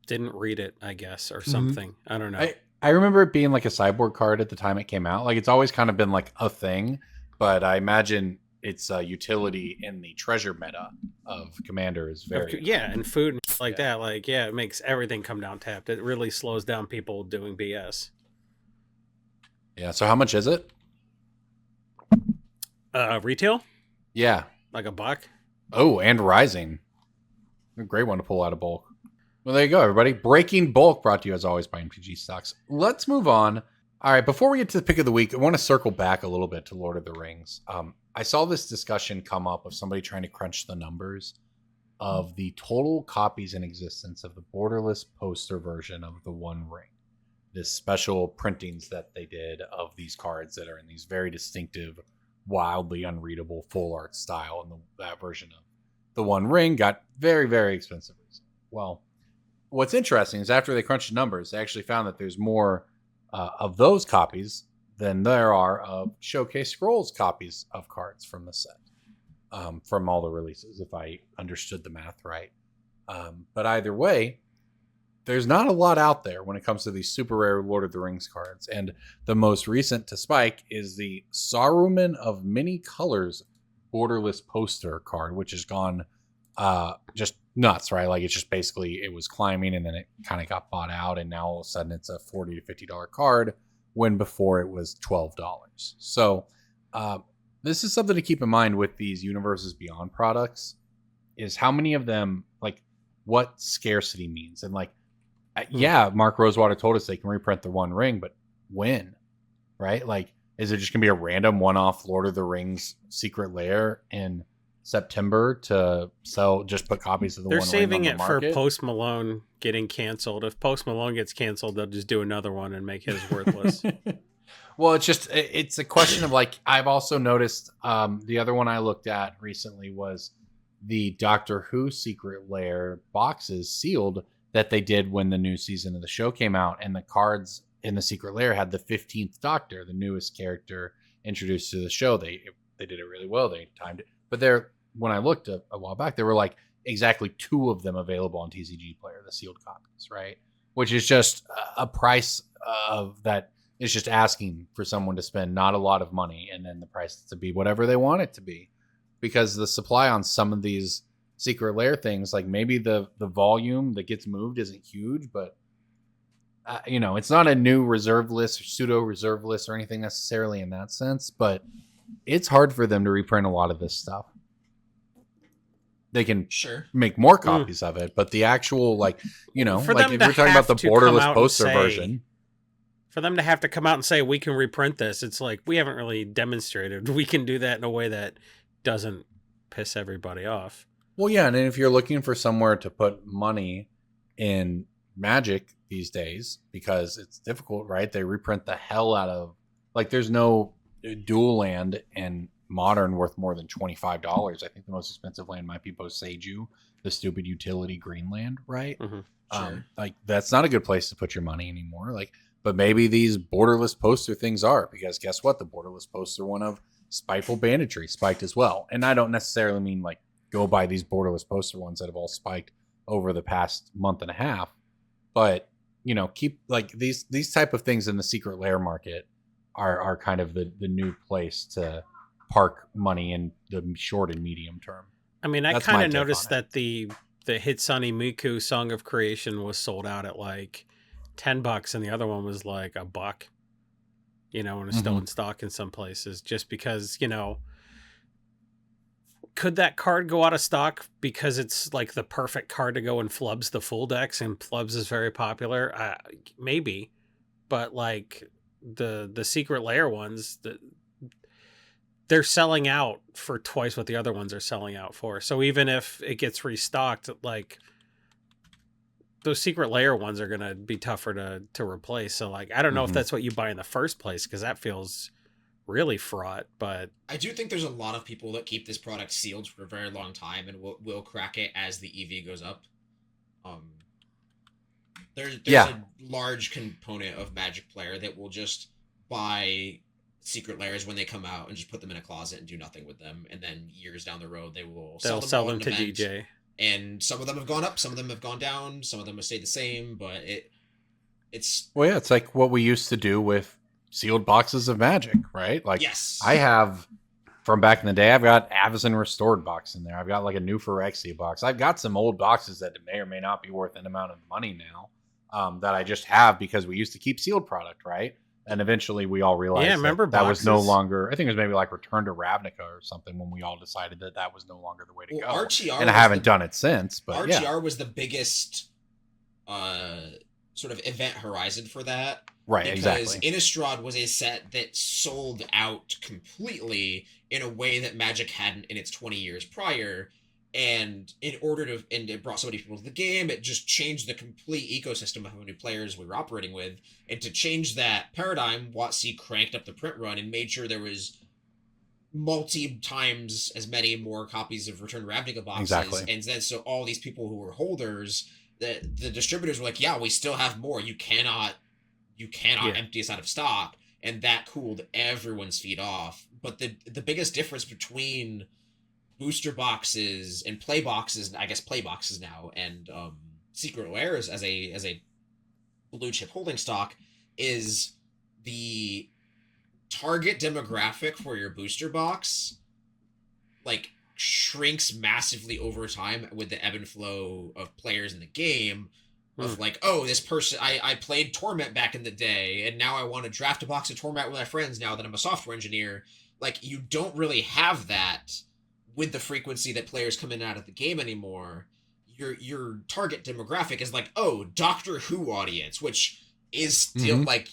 didn't read it, I guess, or something. I don't know. I remember it being like a sideboard card at the time it came out. Like it's always kind of been like a thing, but I imagine its utility in the treasure meta of Commander is very Yeah, and food and shit like that. Like, yeah, it makes everything come down tapped. It really slows down people doing BS. Yeah. So how much is it? Retail? Yeah. Like $1? Oh, and rising. A great one to pull out of bulk. Well, there you go, everybody. Breaking bulk brought to you as always by MTG Stocks. Let's move on. All right, before we get to the pick of the week, I want to circle back a little bit to Lord of the Rings. I saw this discussion come up of somebody trying to crunch the numbers of the total copies in existence of the borderless poster version of the One Ring. This special printings that they did of these cards that are in these very distinctive, wildly unreadable full art style. And that version of the One Ring got very, very expensive. Well, what's interesting is after they crunched the numbers, they actually found that there's more of those copies than there are of Showcase Scrolls copies of cards from the set, from all the releases, if I understood the math right. But either way, there's not a lot out there when it comes to these super rare Lord of the Rings cards. And the most recent to spike is the Saruman of Many Colors borderless poster card, which has gone just nuts, right? Like it's just basically, it was climbing and then it kind of got bought out. And now all of a sudden it's a $40 to $50 card when before it was $12. So this is something to keep in mind with these Universes Beyond products is how many of them, like what scarcity means. And like, yeah, Mark Rosewater told us they can reprint the One Ring, but when, right? Like, is it just going to be a random one-off Lord of the Rings secret lair in September to sell, just put copies of the They're One Ring saving on the it for market? Post Malone getting canceled. If Post Malone gets canceled, they'll just do another one and make his worthless. Well, it's a question of like, I've also noticed the other one I looked at recently was the Doctor Who secret lair boxes sealed that they did when the new season of the show came out, and the cards in the secret lair had the 15th Doctor, the newest character introduced to the show. They did it really well. They timed it, but when I looked a while back, there were like exactly 2 of them available on TCG Player, the sealed copies, right? Which is just a price of that is just asking for someone to spend not a lot of money, and then the price to be whatever they want it to be, because the supply on some of these secret lair things, like maybe the volume that gets moved isn't huge, but it's not a new reserve list or pseudo reserve list or anything necessarily in that sense, but it's hard for them to reprint a lot of this stuff. They can make more copies of it, but the actual For like them if we're talking about the to come borderless out and poster say- version, For them to have to come out and say, we can reprint this, it's like, we haven't really demonstrated we can do that in a way that doesn't piss everybody off. well, yeah, and if you're looking for somewhere to put money in Magic these days, because it's difficult, right? They reprint the hell out of, like, there's no dual land and Modern worth more than $25. I think the most expensive land might be Boseiju, the stupid utility green land, right? Mm-hmm. Like, that's not a good place to put your money anymore. Like, but maybe these borderless poster things are, because guess what? The borderless poster one of Spiteful Banditry spiked as well. And I don't necessarily mean like go buy these borderless poster ones that have all spiked over the past month and a half, but keep like these type of things in the secret lair market are kind of the new place to park money in the short and medium term. I mean, I That's my kind of take noticed on it. that the Hitsune Miku Song of Creation was sold out at like $10, and the other one was like $1, and it's still in stock in some places, just because, could that card go out of stock because it's like the perfect card to go in Flubs the full decks, and Flubs is very popular? Maybe, but like the Secret Lair ones, they're selling out for twice what the other ones are selling out for. So even if it gets restocked, like those Secret Lair ones are going to be tougher to replace. So like, I don't know if that's what you buy in the first place, because that feels really fraught. But I do think there's a lot of people that keep this product sealed for a very long time and will crack it as the EV goes up. There's a large component of Magic player that will just buy Secret Lairs when they come out and just put them in a closet and do nothing with them, and then years down the road they'll sell them to event. DJ. And some of them have gone up, some of them have gone down, some of them have stayed the same, but it's Well, yeah, it's like what we used to do with sealed boxes of Magic, right? Like, yes. I have, from back in the day, I've got Avacyn Restored box in there. I've got like a new Phyrexia box. I've got some old boxes that may or may not be worth an amount of money now, that I just have because we used to keep sealed product, right? And eventually we all realized that was no longer, I think it was maybe like Return to Ravnica or something, when we all decided that was no longer the way to go. RTR and I haven't done it since, but RTR was the biggest sort of event horizon for that. Right, because exactly. Innistrad was a set that sold out completely in a way that Magic hadn't in its 20 years prior. And it brought so many people to the game, it just changed the complete ecosystem of how many players we were operating with. And to change that paradigm, WotC cranked up the print run and made sure there was multi times as many more copies of Return to Ravnica boxes. Exactly. And then so all these people who were holders, the distributors were like, yeah, we still have more. You cannot empty us out of stock. And that cooled everyone's feet off. But the biggest difference between booster boxes and play boxes, I guess play boxes now, and Secret Lairs as a blue chip holding stock, is the target demographic for your booster box like shrinks massively over time with the ebb and flow of players in the game. Of like, oh, this person, I played Torment back in the day, and now I want to draft a box of Torment with my friends now that I'm a software engineer. Like, you don't really have that with the frequency that players come in and out of the game anymore. Your target demographic is like, oh, Doctor Who audience, which is still like,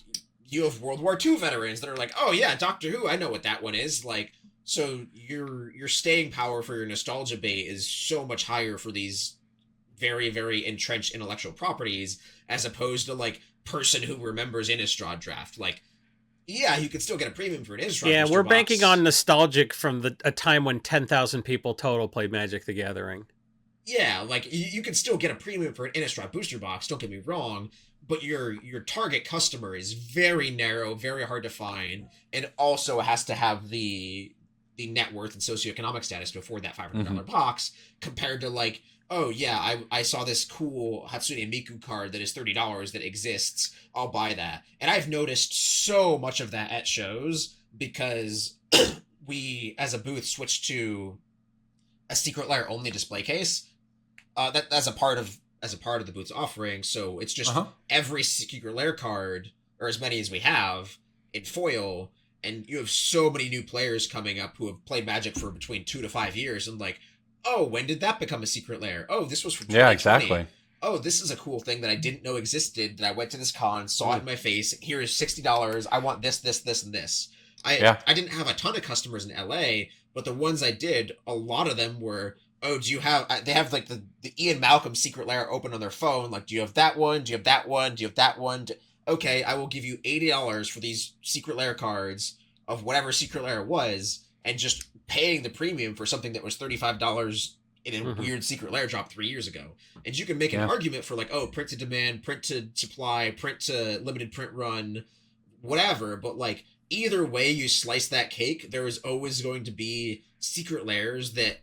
you have World War II veterans that are like, oh yeah, Doctor Who, I know what that one is. Like, so your staying power for your nostalgia bait is so much higher for these very, very entrenched intellectual properties, as opposed to like person who remembers Innistrad draft. Like, yeah, you could still get a premium for an Innistrad. Yeah, we're box. banking on nostalgic from a time when 10,000 people total played Magic the Gathering. Yeah, like you can still get a premium for an Innistrad booster box. Don't get me wrong, but your target customer is very narrow, very hard to find, and also has to have the net worth and socioeconomic status to afford that $500 box, compared to like, oh yeah, I saw this cool Hatsune Miku card that is $30 that exists. I'll buy that. And I've noticed so much of that at shows because we, as a booth, switched to a Secret Lair only display case. That as a part of the booth's offering. So it's just every Secret Lair card, or as many as we have, in foil. And you have so many new players coming up who have played Magic for between 2 to 5 years, and like, oh, when did that become a Secret Lair? Oh, this was from 2020. Yeah, exactly. Oh, this is a cool thing that I didn't know existed, that I went to this con, saw it in my face. Here is $60. I want this, this, this, and this. I didn't have a ton of customers in LA, but the ones I did, a lot of them were, oh, do you have, they have like the Ian Malcolm Secret Lair open on their phone. Like, do you have that one? Do you have that one? Do you have that one? Okay, I will give you $80 for these Secret Lair cards of whatever Secret Lair was, and just paying the premium for something that was $35 in a weird Secret Lair drop 3 years ago. And you can make an argument for like, oh, print to demand, print to supply, print to limited print run, whatever. But like, either way you slice that cake, there is always going to be Secret Lairs that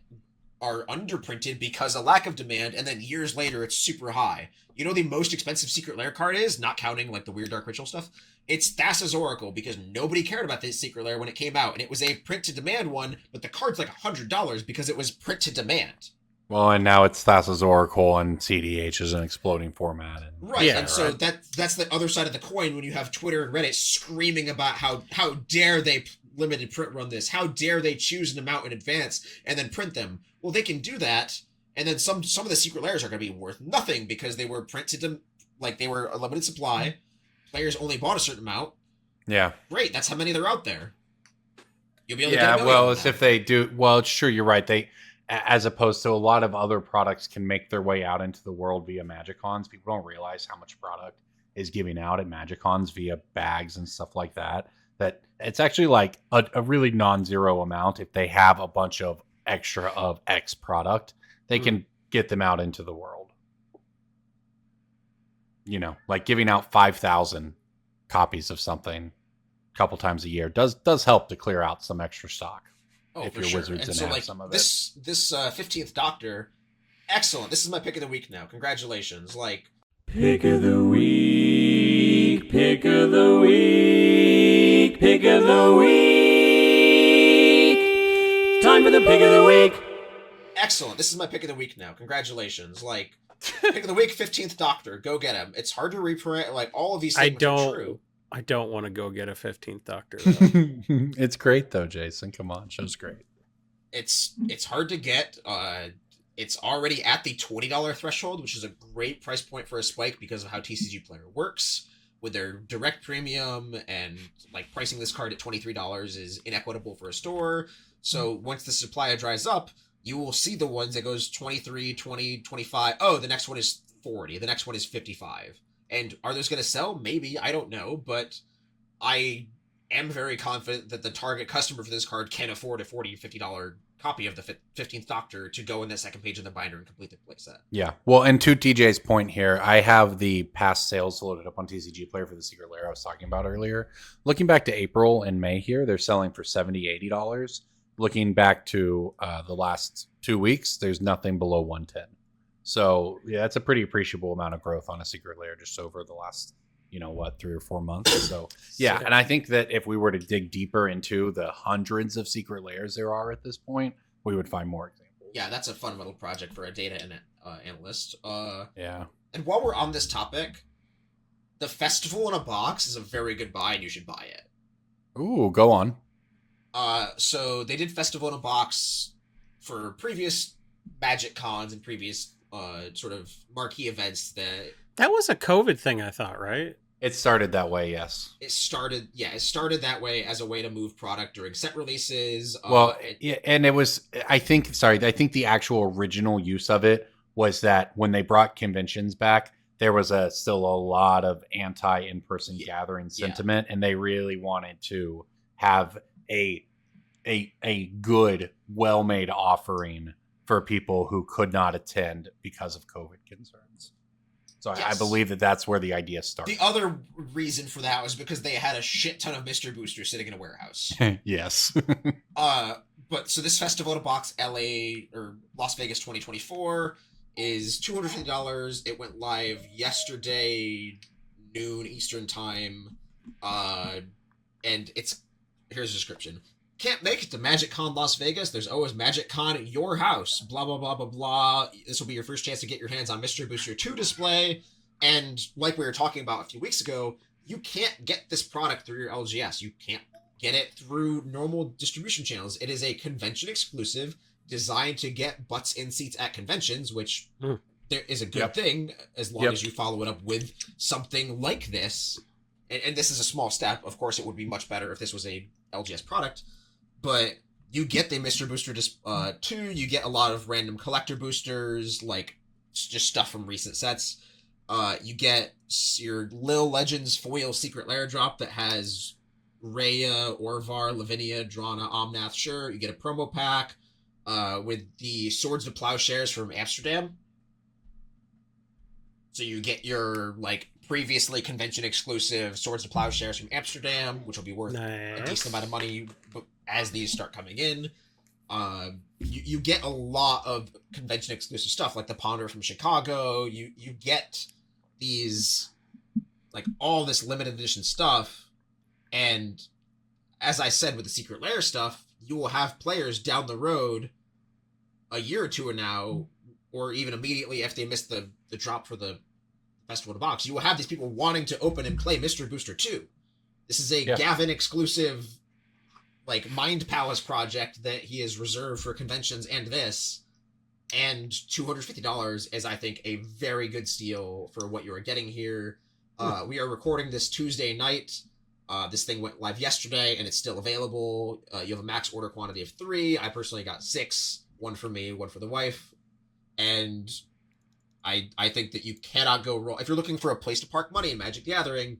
are underprinted because of lack of demand, and then years later it's super high. You know the most expensive Secret Lair card is, not counting like the Weird Dark Ritual stuff? It's Thassa's Oracle, because nobody cared about this Secret Lair when it came out, and it was a print to demand one, but the card's like $100 because it was print to demand. Well, and now it's Thassa's Oracle, and CDH is an exploding format. And... Right, Yeah, and so right. that's the other side of the coin when you have Twitter and Reddit screaming about how dare they limited print run this, how dare they choose an amount in advance and then print them. Well, they can do that, and then some of the Secret Lairs are going to be worth nothing because they were printed to, like, they were a limited supply. Players only bought a certain amount. Yeah. Great, that's how many there are out there. You'll be able to get a million well, of as that. if they do. Well, it's true. You're right. They, as opposed to a lot of other products, can make their way out into the world via MagicCons. People don't realize how much product is giving out at MagicCons via bags and stuff like that. That it's actually like a really non-zero amount. If they have a bunch of extra of X product, they can get them out into the world. You know, like giving out 5,000 copies of something a couple times a year does help to clear out some extra stock. If for you're sure. Wizards And and so, have like, some of this 15th Doctor, excellent. This is my pick of the week now. Congratulations. Like, Pick of the week, pick of the week, pick of the week. Time for the pick of the week. excellent. This is my pick of the week now. Congratulations. Like, pick of the week, 15th Doctor. Go get him. It's hard to reprint. Like, all of these I statements are true. don't want to go get a 15th Doctor. Though. It's great though, Jason. Come on, show's great. It's hard to get. It's already at the $20 threshold, which is a great price point for a spike because of how TCG Player works. With their direct premium and like pricing this card at $23 is inequitable for a store. So once the supply dries up, you will see the ones that goes 23, 20, 25. Oh, the next one is 40. The next one is 55. And are those going to sell? Maybe. I don't know. But I am very confident that the target customer for this card can afford a $40, $50 copy of the 15th Doctor to go in the second page of the binder and complete the playset. Yeah. Well, and to TJ's point here, I have the past sales loaded up on TCG Player for the Secret Lair I was talking about earlier. Looking back to April and May here, they're selling for $70, $80. Looking back to the last 2 weeks, there's nothing below 110. So yeah, that's a pretty appreciable amount of growth on a Secret Lair just over the last, 3 or 4 months. So yeah, and I think that if we were to dig deeper into the hundreds of Secret Lairs there are at this point, we would find more examples. Yeah, that's a fun little project for a data analyst. Yeah. And while we're on this topic, the Festival in a Box is a very good buy, and you should buy it. Ooh, go on. So they did Festival in a Box for previous Magic Cons and previous sort of marquee events That was a COVID thing, I thought, right? It started that way, yes. it started that way as a way to move product during set releases. And it was, I think the actual original use of it was that when they brought conventions back, there was still a lot of anti-in-person gathering sentiment, and they really wanted to have a good, well-made offering for people who could not attend because of COVID concerns. So Yes. I believe that that's where the idea started. The other reason for that was because they had a shit ton of Mystery Boosters sitting in a warehouse. Yes. But so this Festival in a Box LA or Las Vegas 2024 is $250. It went live yesterday, noon Eastern time. And here's the description. Can't make it to MagicCon Las Vegas? There's always MagicCon at your house. Blah, blah, blah, blah, blah. This will be your first chance to get your hands on Mystery Booster 2 display. And like we were talking about a few weeks ago, you can't get this product through your LGS. You can't get it through normal distribution channels. It is a convention exclusive designed to get butts in seats at conventions, which there is a good thing as long as you follow it up with something like this. And this is a small step. Of course, it would be much better if this was a LGS product. But you get the Mystery Booster 2, you get a lot of random collector boosters, like just stuff from recent sets. You get your Lil Legends foil Secret Lair drop that has Rhea, Orvar, Lavinia, Drana, Omnath. Sure, you get a promo pack with the Swords to Plowshares from Amsterdam. So you get your previously convention exclusive Swords to Plowshares from Amsterdam, which will be worth a decent amount of money as these start coming in. You get a lot of convention exclusive stuff, like the Ponder from Chicago. You get these, like, all this limited edition stuff, and as I said with the Secret Lair stuff, you will have players down the road, a year or two now, or even immediately if they miss the drop for the Festival in a Box, you will have these people wanting to open and play Mystery Booster 2. This is a Gavin exclusive, like, Mind Palace project that he has reserved for conventions and this, and $250 is, I think, a very good steal for what you are getting here. We are recording this Tuesday night. This thing went live yesterday, and it's still available. You have a max order quantity of 3. I personally got 6. 1 for me, 1 for the wife. And I think that you cannot go wrong. If you're looking for a place to park money in Magic the Gathering,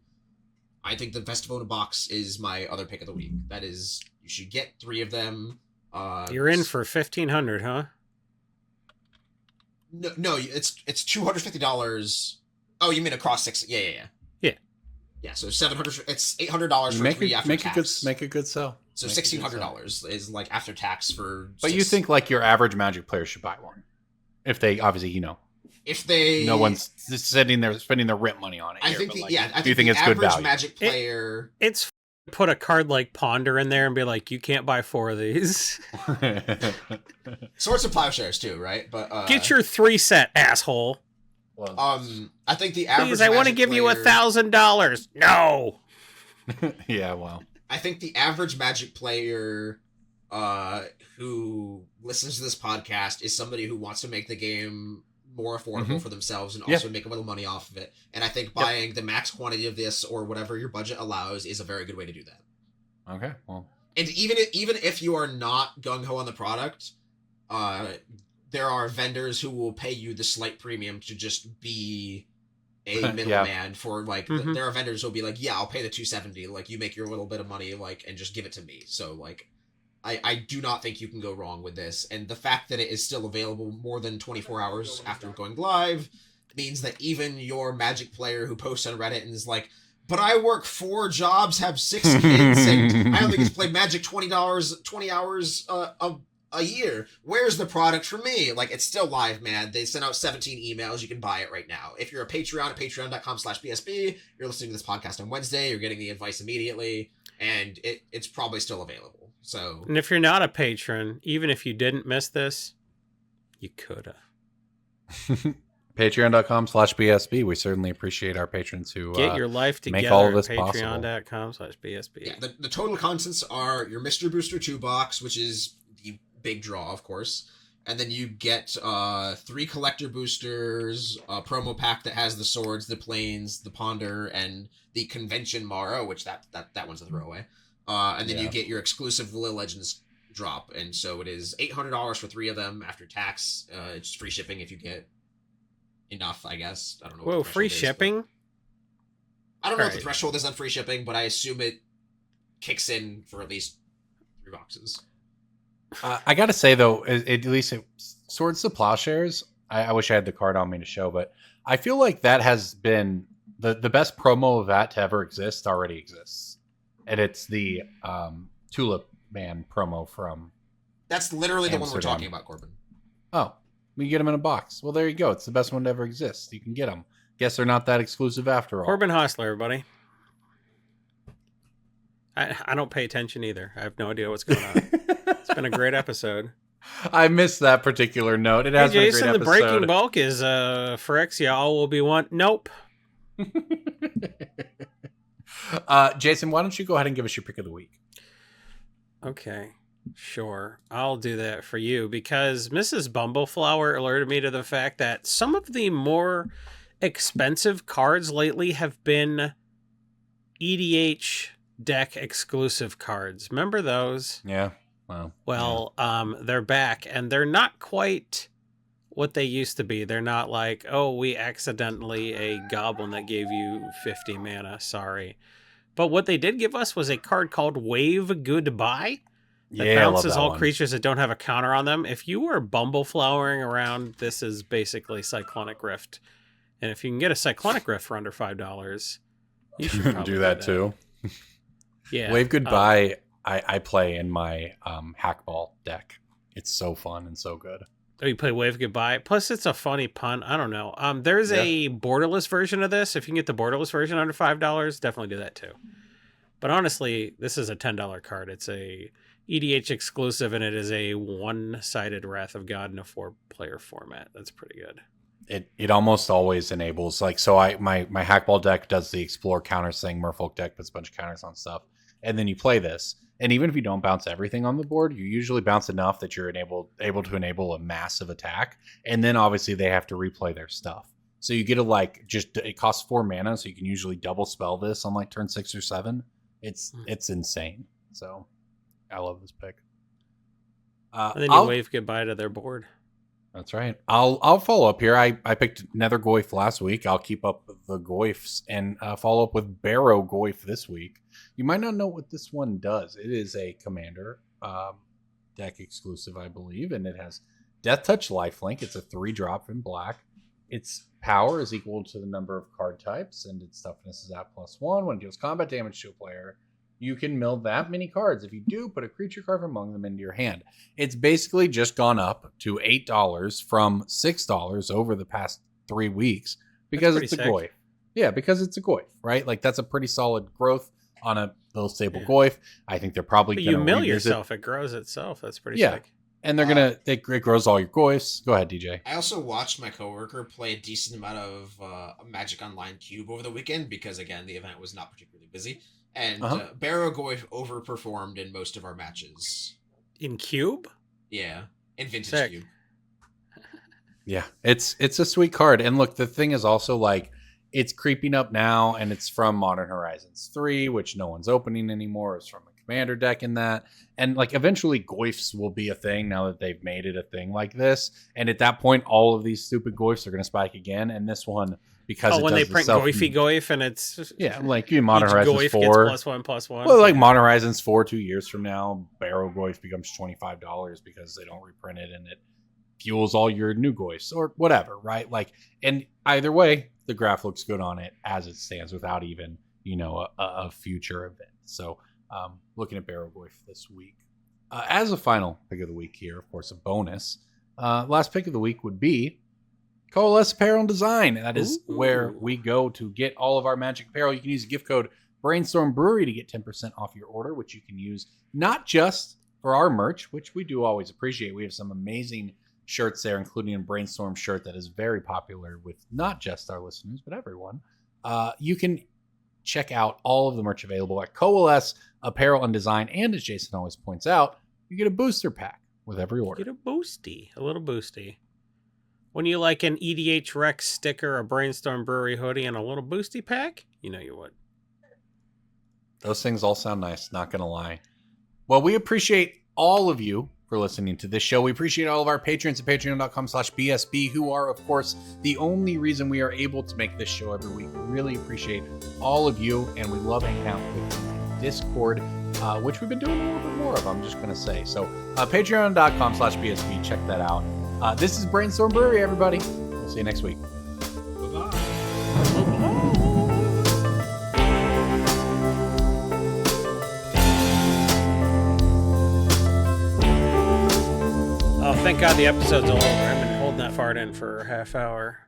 I think the Festival in a Box is my other pick of the week. That is, you should get 3 of them. You're in for $1,500, huh? No, it's $250. Oh, you mean across 6? Yeah. So $700. It's $800 for 3 after tax. Make a good sell. So $1,600 is like after tax for. But you think like your average Magic player should buy one, if they obviously if they no one's sitting there spending their rent money on it. I think do you think it's good value? Magic player. It's put a card like Ponder in there and be like, you can't buy 4 of these. Swords of Plowshares too, right? But get your 3 set, asshole. Well, I think the average. Please, I want to give you $1,000. No. Yeah, well. I think the average Magic player who listens to this podcast is somebody who wants to make the game more affordable for themselves and also make a little money off of it. And I think buying the max quantity of this or whatever your budget allows is a very good way to do that. Okay, well. And even if you are not gung-ho on the product, there are vendors who will pay you the slight premium to just be a middleman for, like, there are vendors who will be like, yeah, I'll pay the $270, like, you make your little bit of money, like, and just give it to me. So, like, I do not think you can go wrong with this. And the fact that it is still available more than 24 hours after going live means that even your Magic player who posts on Reddit and is like, but I work 4 jobs, have 6 kids, and I only get to play Magic 20 hours a year. Where's the product for me? Like, it's still live, man. They sent out 17 emails. You can buy it right now. If you're a Patreon at patreon.com/BSB, you're listening to this podcast on Wednesday, you're getting the advice immediately, and it's probably still available. So, and if you're not a patron, even if you didn't miss this, you coulda. Patreon.com/BSB. We certainly appreciate our patrons who get your life together. Make all of this Patreon.com/BSB. Yeah, the total contents are your Mystery Booster 2 box, which is the big draw, of course. And then you get 3 collector boosters, a promo pack that has the swords, the planes, the ponder, and the convention Maro, which that one's a throwaway. And then you get your exclusive Lil Legends drop. And so it is $800 for 3 of them after tax. It's free shipping if you get enough, I guess. I don't know. Whoa, free shipping? I don't know what the threshold is on free shipping, but I assume it kicks in for at least 3 boxes. I gotta say though, at least Swords to Plowshares, I wish I had the card on me to show, but I feel like that has been the best promo of that to ever exist already exists. And it's the Tulip Man promo from That's literally Amsterdam. The one we're talking about, Corbin. Oh, we get them in a box. Well, there you go. It's the best one to ever exist. You can get them. Guess they're not that exclusive after all. Corbin Hostler, everybody. I don't pay attention either. I have no idea what's going on. It's been a great episode. I missed that particular note. It has been a Jason, great episode. the breaking bulk is Phyrexia. All will be one. Nope. Jason, why don't you go ahead and give us your pick of the week? Okay, sure. I'll do that for you because Mrs. Bumbleflower alerted me to the fact that some of the more expensive cards lately have been EDH deck exclusive cards. Remember those? Yeah. Well, they're back and they're not quite what they used to be. They're not like, oh, we accidentally a goblin that gave you 50 mana. Sorry. But what they did give us was a card called Wave Goodbye that bounces all creatures that don't have a counter on them. If you were bumbleflowering around, this is basically Cyclonic Rift. And if you can get a Cyclonic Rift for under $5, you should probably do that too. Yeah. Wave Goodbye, I play in my Hackball deck. It's so fun and so good. Oh, you play Wave Goodbye. Plus, it's a funny pun. I don't know. There's a borderless version of this. If you can get the borderless version under $5, definitely do that too. But honestly, this is a $10 card. It's a EDH exclusive, and it is a one-sided Wrath of God in a 4-player format. That's pretty good. It almost always enables, like, so my Hackball deck does the Explore counters thing. Merfolk deck puts a bunch of counters on stuff, and then you play this. And even if you don't bounce everything on the board, you usually bounce enough that you're able to enable a massive attack. And then obviously they have to replay their stuff. So you get it costs 4 mana, so you can usually double spell this on like turn 6 or 7. It's insane. So I love this pick. And then you wave goodbye to their board. That's right. I'll follow up here. I picked Nether Goyf last week. I'll keep up the Goyfs and follow up with Barrow Goyf this week. You might not know what this one does. It is a commander deck exclusive, I believe, and it has Death Touch Lifelink. It's a 3-drop in black. Its power is equal to the number of card types, and its toughness is at +1. When it deals combat damage to a player, you can mill that many cards. If you do, put a creature card from among them into your hand. It's basically just gone up to $8 from $6 over the past 3 weeks because it's a Goyf. Yeah, because it's a Goyf, right? Like, that's a pretty solid growth on a little stable Goyf. I think they're probably going to you mill yourself. It grows itself. That's pretty sick. And they're it grows all your Goyfs. Go ahead, DJ. I also watched my coworker play a decent amount of Magic Online Cube over the weekend because, again, the event was not particularly busy. And Barrow Goyf overperformed in most of our matches. In Cube? Yeah, in Vintage Cube. Yeah, it's a sweet card. And look, the thing is also, like, it's creeping up now, and it's from Modern Horizons 3, which no one's opening anymore. It's from a commander deck in that. And, like, eventually Goyfs will be a thing now that they've made it a thing like this. And at that point, all of these stupid Goyfs are going to spike again. And this one, because when they print Goyfy Goyf, and it's... Yeah, like Modern Horizons Goyf 4. Gets +1/+1. Well, like Modern Horizons 4, 2 years from now, Barrow Goyf becomes $25 because they don't reprint it, and it fuels all your new Goyfs or whatever, right? Like, and either way, the graph looks good on it as it stands without even, a future event. So looking at Barrow Goyf this week. As a final pick of the week here, of course, a bonus. Last pick of the week would be Coalesce Apparel and Design. That is where we go to get all of our Magic apparel. You can use the gift code Brainstorm Brewery to get 10% off your order, which you can use not just for our merch, which we do always appreciate. We have some amazing shirts there, including a Brainstorm shirt that is very popular with not just our listeners, but everyone. You can check out all of the merch available at Coalesce Apparel and Design. And as Jason always points out, you get a booster pack with every order. Get a little boosty. When you like an EDH Rex sticker, a Brainstorm Brewery hoodie, and a little boosty pack, you know you would. Those things all sound nice, not going to lie. Well, we appreciate all of you for listening to this show. We appreciate all of our patrons at patreon.com/BSB, who are, of course, the only reason we are able to make this show every week. We really appreciate all of you, and we love hanging out with you in Discord, which we've been doing a little bit more of, I'm just going to say. So patreon.com/BSB, check that out. This is Brainstorm Brewery, everybody. We'll see you next week. Oh, thank God the episode's all over. I've been holding that fart in for a half hour.